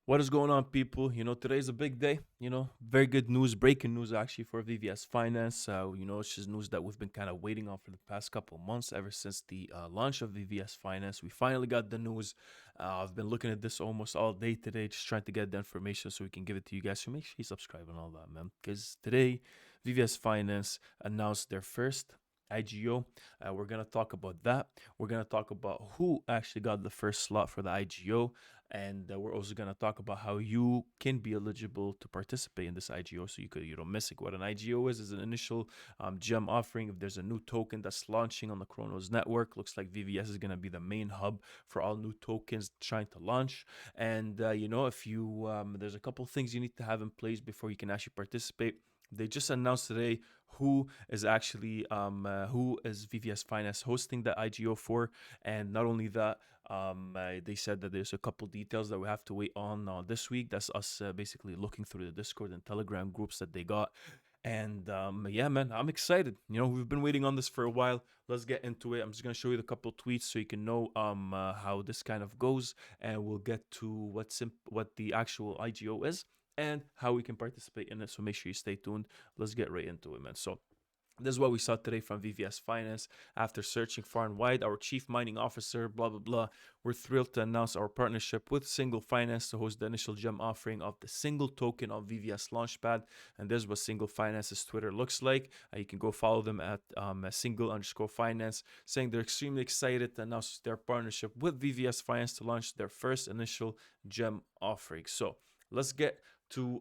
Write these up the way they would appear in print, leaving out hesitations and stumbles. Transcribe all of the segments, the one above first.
What is going on, people? Today's a big day. Very good news, breaking news actually for VVS Finance. It's just news that we've been kind of waiting on for the past couple of months, ever since the launch of VVS Finance. We finally got the news. I've been looking at this almost all day today, just trying to get the information so we can give it to you guys. So make sure you subscribe and all that, man. Because today, VVS Finance announced their first IGO. We're gonna talk about that. We're gonna talk about who actually got the first slot for the IGO, and we're also going to talk about how you can be eligible to participate in this IGO, so you don't miss it. What an IGO is an initial gem offering. If there's a new token that's launching on the Chronos network, looks like VVS is going to be the main hub for all new tokens trying to launch. And if you there's a couple things you need to have in place before you can actually participate. They just announced today who is actually who is VVS Finance hosting the IGO for, and not only that, they said that there's a couple details that we have to wait on this week. That's us basically looking through the Discord and Telegram groups that they got. And yeah, man, I'm excited. We've been waiting on this for a while. Let's get into it. I'm just gonna show you the couple tweets so you can know how this kind of goes, and we'll get to what the actual IGO is and how we can participate in it. So make sure you stay tuned. Let's get right into it, man. So this is what we saw today from VVS Finance. After searching far and wide, our chief mining officer, blah, blah, blah, we're thrilled to announce our partnership with Single Finance to host the initial gem offering of the single token on VVS Launchpad. And this is what Single Finance's Twitter looks like. You can go follow them at single_finance, saying they're extremely excited to announce their partnership with VVS Finance to launch their first initial gem offering. So let's get to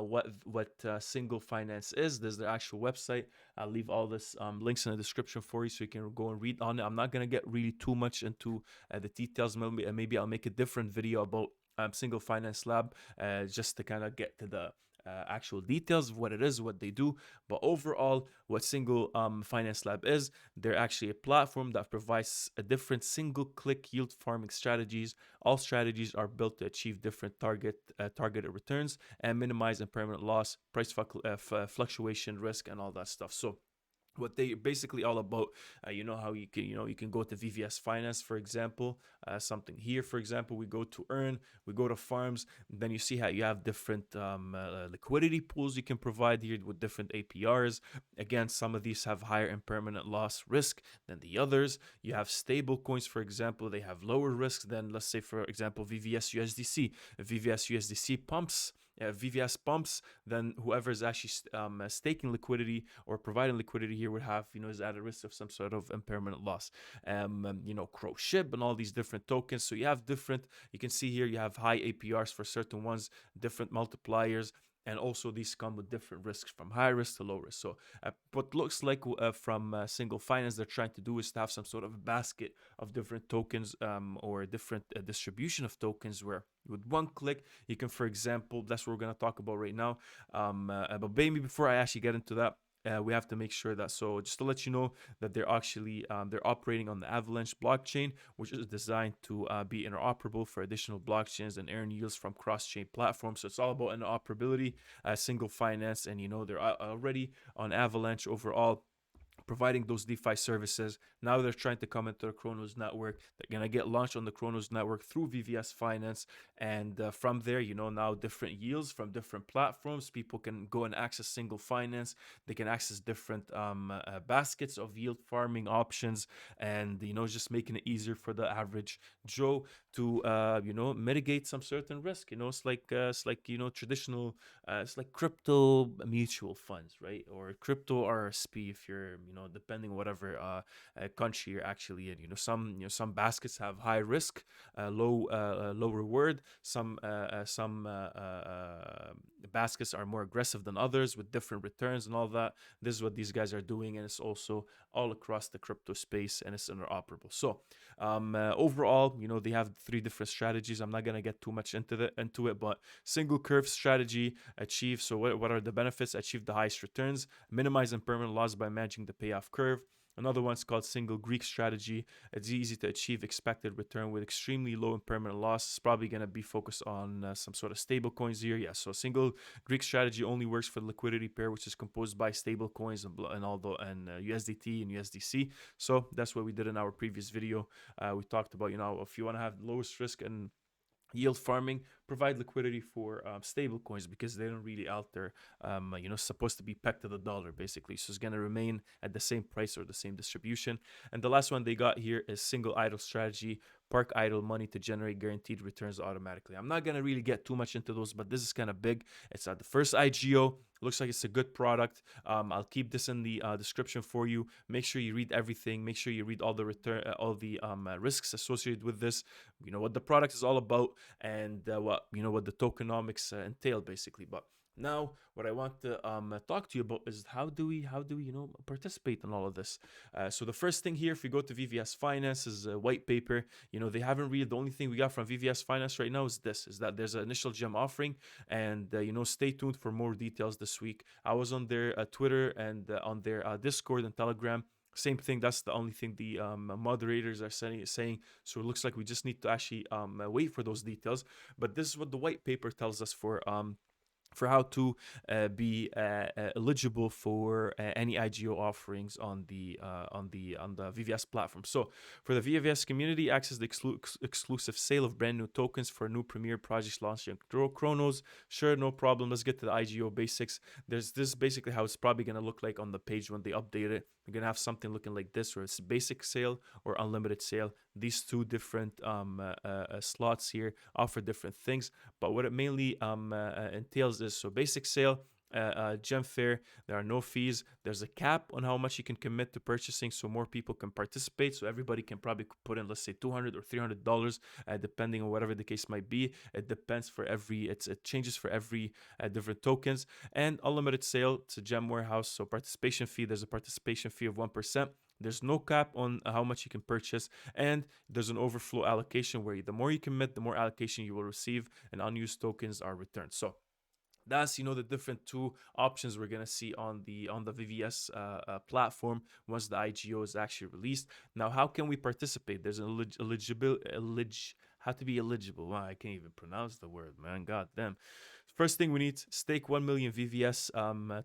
what Single Finance is. There's their actual website. I'll leave all this links in the description for you so you can go and read on it. I'm not gonna get really too much into the details. Maybe I'll make a different video about Single Finance Lab, just to kind of get to the actual details of what it is, what they do. But overall, what Single Finance Lab is, they're actually a platform that provides a different single-click yield farming strategies. All strategies are built to achieve different targeted returns and minimize impermanent loss, price fluctuation risk, and all that stuff. So what they basically all about, how you can go to VVS Finance, for example, something here, for example, we go to earn, we go to farms, then you see how you have different liquidity pools you can provide here with different APRs. Again, some of these have higher impermanent loss risk than the others. You have stable coins, for example, they have lower risk than, let's say, for example, VVS USDC. If VVS USDC pumps, VVS pumps, then whoever is actually staking liquidity or providing liquidity here would have, is at a risk of some sort of impermanent loss. Crow Ship and all these different tokens. So you can see here, you have high APRs for certain ones, different multipliers. And also these come with different risks, from high risk to low risk. So what looks like from Single Finance they're trying to do is to have some sort of basket of different tokens, or different distribution of tokens, where with one click you can, for example, that's what we're going to talk about right now. But maybe before I actually get into that, we have to make sure that, so just to let you know, that they're actually they're operating on the Avalanche blockchain, which is designed to be interoperable for additional blockchains and earn yields from cross-chain platforms. So it's all about interoperability. Single Finance, and they're already on Avalanche overall, providing those DeFi services. Now they're trying to come into the Chronos network. They're going to get launched on the Chronos network through VVS Finance. And from there, now different yields from different platforms. People can go and access Single Finance. They can access different baskets of yield farming options. And, just making it easier for the average Joe to, mitigate some certain risk. It's like traditional, it's like crypto mutual funds, right? Or crypto RSP, if you're, depending whatever country you're actually in. Some baskets have high risk, low reward. Some baskets are more aggressive than others with different returns and all that. This is what these guys are doing, and it's also all across the crypto space, and it's interoperable. So overall, they have three different strategies. I'm not gonna get too much into it, but single curve strategy, achieve. So what are the benefits? Achieve the highest returns, minimize impermanent loss by managing the payoff curve. Another one's called single Greek strategy. It's easy to achieve expected return with extremely low impermanent loss. It's probably going to be focused on some sort of stable coins here. Yeah, so single Greek strategy only works for the liquidity pair, which is composed by stable coins and USDT and USDC. So that's what we did in our previous video. We talked about, if you want to have lowest risk and yield farming, provide liquidity for stable coins because they don't really alter, supposed to be pegged to the dollar basically. So it's going to remain at the same price or the same distribution. And the last one they got here is single idle strategy. Park idle money to generate guaranteed returns automatically. I'm not going to really get too much into those, but this is kind of big. It's at the first IGO. Looks like it's a good product. I'll keep this in the description for you. Make sure you read everything. Make sure you read all the risks associated with this. You know what the product is all about, and what the tokenomics entail basically. But now, what I want to talk to you about is how do we participate in all of this. So the first thing here, if we go to VVS Finance, is a white paper. They haven't really. The only thing we got from VVS Finance right now is that there's an initial gem offering, and stay tuned for more details this week. I was on their Twitter and on their Discord and Telegram. Same thing. That's the only thing the moderators are saying. So it looks like we just need to actually wait for those details. But this is what the white paper tells us for how to be eligible for any IGO offerings on the VVS platform. So for the VVS community, access the exclusive sale of brand new tokens for new premier projects launching Chronos. Sure, no problem. Let's get to the IGO basics. This is basically how it's probably going to look like on the page when they update it. You're going to have something looking like this, where it's basic sale or unlimited sale. These two different slots here offer different things, but what it mainly entails is, so basic sale, gem fair, there are no fees. There's a cap on how much you can commit to purchasing, so more people can participate. So everybody can probably put in, let's say, $200 or $300, depending on whatever the case might be. It depends for it changes for every different tokens. And unlimited sale, it's a gem warehouse, so participation fee. There's a participation fee of 1%. There's no cap on how much you can purchase, and there's an overflow allocation where the more you commit, the more allocation you will receive, and unused tokens are returned. So that's the different two options we're gonna see on the VVS platform once the IGO is actually released. Now, how can we participate? There's an how to be eligible. Wow, I can't even pronounce the word, man. God damn. First thing we need, stake 1 million VVS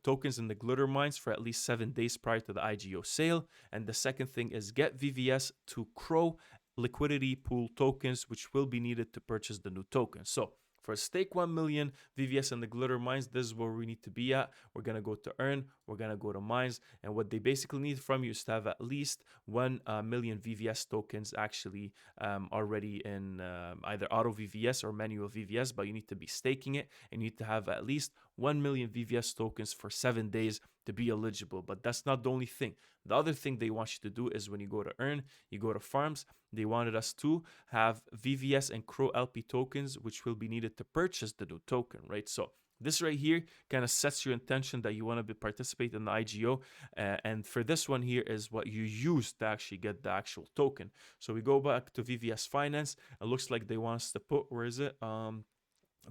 tokens in the glitter mines for at least 7 days prior to the IGO sale. And the second thing is get VVS to Crow liquidity pool tokens, which will be needed to purchase the new token. So for stake 1 million VVS in the glitter mines, this is where we need to be at. We're going to go to earn, we're going to go to mines, and what they basically need from you is to have at least 1 million VVS tokens actually already in either auto VVS or manual VVS, but you need to be staking it, and you need to have at least 1 million VVS tokens for 7 days to be eligible. But that's not the only thing. The other thing they want you to do is when you go to earn, you go to farms, they wanted us to have VVS and Crow LP tokens, which will be needed to purchase the new token, right? So this right here kind of sets your intention that you want to participate in the IGO. And for this one here is what you use to actually get the actual token. So we go back to VVS Finance. It looks like they want us to put, where is it?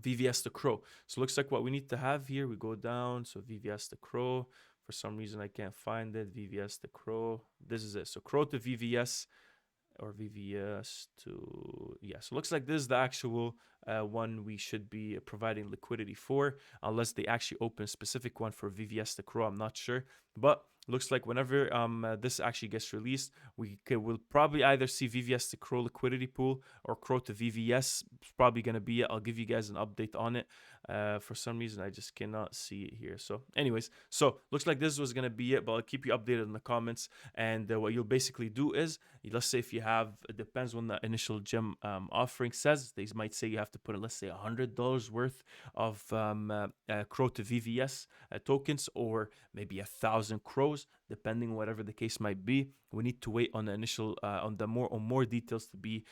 VVS to Crow. So it looks like what we need to have here, we go down. So VVS to Crow. For some reason, I can't find it. VVS to Crow. This is it. So Crow to VVS, or VVS to, yeah. So it looks like this is the actual one we should be providing liquidity for, unless they actually open a specific one for VVS to Crow. I'm not sure, but looks like whenever this actually gets released, we'll probably either see VVS to Crow liquidity pool or Crow to VVS. It's probably going to be it. I'll give you guys an update on it. For some reason, I just cannot see it here. So anyways, so looks like this was going to be it, but I'll keep you updated in the comments. And what you'll basically do is, let's say if you have, it depends when the initial gem offering says, they might say you have to put in, let's say, $100 worth of Crow to VVS tokens, or maybe 1,000 Crows, depending on whatever the case might be. We need to wait on the initial, on more details to be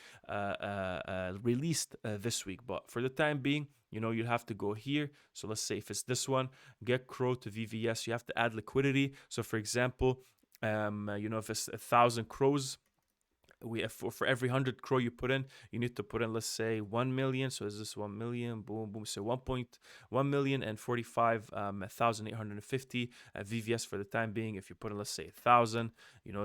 released this week. But for the time being, you have to go here. So let's say if it's this one, get Crow to VVS, you have to add liquidity. So for example, if it's 1,000 Crows, we have for every 100 Crow you put in, you need to put in, let's say, 1 million. So is this 1 million? Boom, boom. So 1.1 million and 45,850 VVS for the time being. If you put in, let's say, 1,000,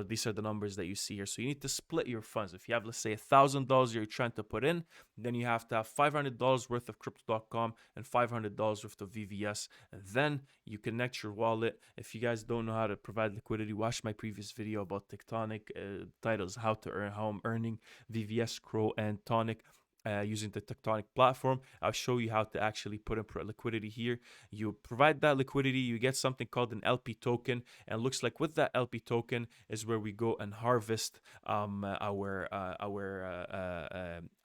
these are the numbers that you see here. So you need to split your funds. If you have, let's say, $1,000 you're trying to put in, then you have to have $500 worth of crypto.com and $500 worth of VVS. And then you connect your wallet. If you guys don't know how to provide liquidity, watch my previous video about Tectonic titles, how I'm earning VVS, Crow, and Tonic. using the Tectonic platform. I'll show you how to actually put in liquidity here. You provide that liquidity, you get something called an LP token, and it looks like with that LP token is where we go and harvest our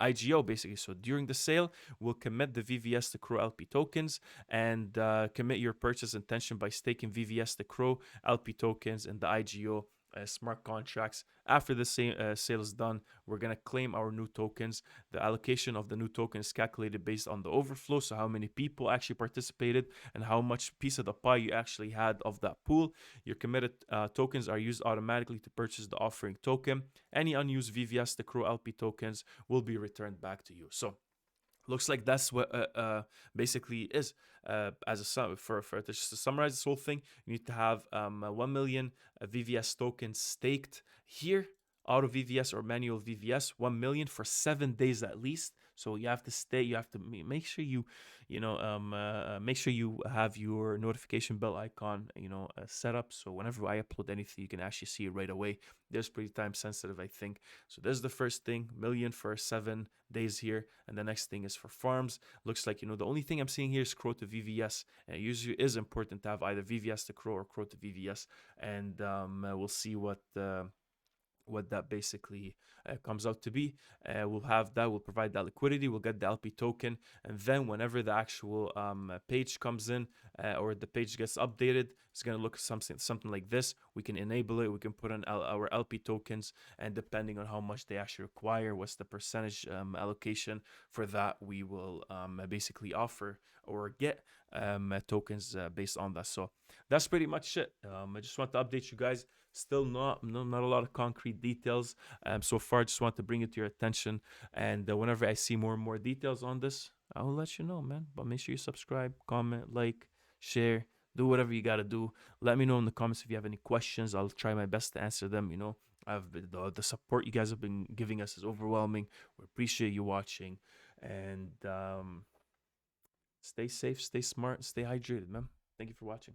IGO basically. So during the sale, we'll commit the VVS to Crow LP tokens and commit your purchase intention by staking VVS to Crow LP tokens and the IGO smart contracts. After the sale is done, we're going to claim our new tokens. The allocation of the new token is calculated based on the overflow, so how many people actually participated and how much piece of the pie you actually had of that pool. Your committed tokens are used automatically to purchase the offering token. Any unused VVS, the Crow LP tokens, will be returned back to you. So looks like that's what basically is. As a for just to summarize this whole thing, you need to have 1 million VVS tokens staked here, auto VVS or manual VVS, 1 million for 7 days at least. So you have to stay. You have to make sure make sure you have your notification bell icon, set up. So whenever I upload anything, you can actually see it right away. There's pretty time sensitive, I think. So this is the first thing, million for 7 days here, and the next thing is for farms. Looks like the only thing I'm seeing here is Crow to VVS, and it usually is important to have either VVS to Crow or Crow to VVS, and we'll see what that basically comes out to be. We'll have that, we'll provide that liquidity, we'll get the LP token, and then whenever the actual page comes in or the page gets updated, it's going to look something like this. We can enable it, we can put in our LP tokens, and depending on how much they actually require, what's the percentage allocation for that, we will basically offer or get tokens based on that. So that's pretty much it. I just want to update you guys. Still not a lot of concrete details so far. Just want to bring it to your attention, and whenever I see more and more details on this, I will let you know, man. But make sure you subscribe, comment, like, share, do whatever you gotta do. Let me know in the comments if you have any questions. I'll try my best to answer them. The support you guys have been giving us is overwhelming. We appreciate you watching, and stay safe, stay smart, stay hydrated, man. Thank you for watching.